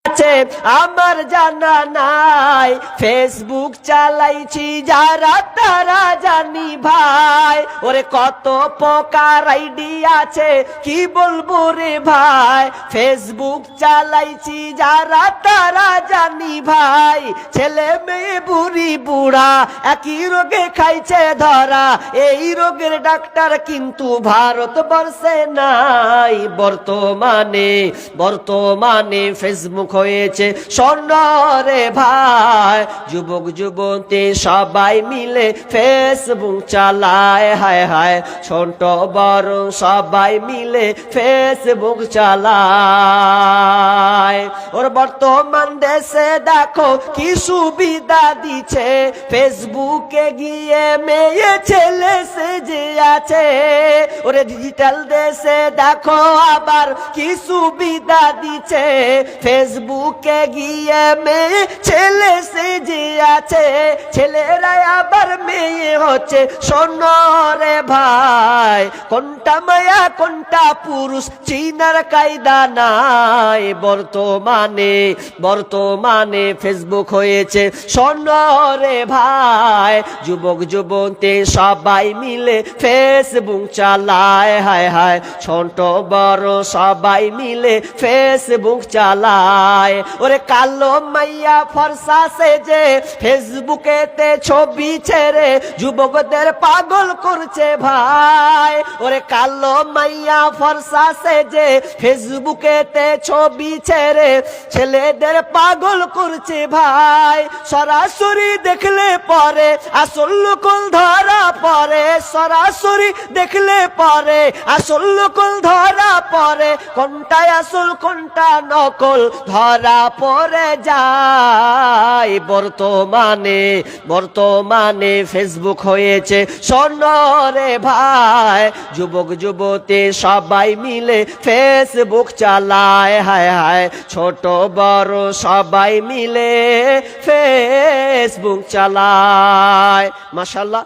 আছে আমার জানা নাই, ফেসবুক চালাইছি যারা তারা জানি ভাই। ওরে কত প্রকার আইডি আছে কি বলবো রে ভাই, ফেসবুক চালাইছি যারা তারা জানি ভাই। ছেলে মেয়ে বুড়ি বুড়া একই রোগে খাইছে ধরা, এই রোগের ডাক্তার কিন্তু ভারতবর্ষে নাই। বর্তমানে ফেসবুক হয়েছে স্বর্ণ রে ভাই, যুবক যুবতী সবাই মিলে ফেসবুক চালায়, হায় হায় ছোট বড় সবাই মিলে ফেসবুক চালায়। ওর বর্তমান দেশে দেখো কি সুবিধা দিচ্ছে, ফেসবুকে গিয়ে মেয়ে ছেলে সেজে আছে। ওরে ডিজিটাল দেশে দেখো আবার কি সুবিধা দিচ্ছে, ফেসবুকে গিয়ে মেয়ে ছেলে সেজে আছে। ছেলেরা আবার মেয়ে হচ্ছে শোন রে ভাই, কোনটা মায়া কোনটা পুরুষ চিনার কায়দা নাই। বর্তমানে ফেসবুক হয়েছে শোন রে ভাই, যুবক যুবতী সবাই মিলে ফেসবুক চালায়, হায় হায় ছোট বড় সবাই মিলে ফেসবুক চালায়। ওরে কালো মাইয়া ফর্সা সেজে ফেসবুকেতে ছবি ছেড়ে যুবকদের পাগল করছে ভাই। ওরে কালো মাইয়া ফর্সা সেজে ফেসবুকেতে ছবি ছেড়ে ছেলেদের পাগল করছে ভাই। সরাসরি দেখলে পরে আসল নকল ধরা পড়ে, সরাসরি দেখলে পরে আসল নকল ধরা পড়ে, কোনটা আসল কোনটা নকল ধরা পড়ে যায়। বর্তমানে ফেসবুক হয়েছে স্বর্ণ রে ভাই, যুবক যুবতী সবাই মিলে ফেসবুক চালায়, হায় হায় ছোট বড় সবাই মিলে ফেসবুক চালায়। মাশাআল্লাহ।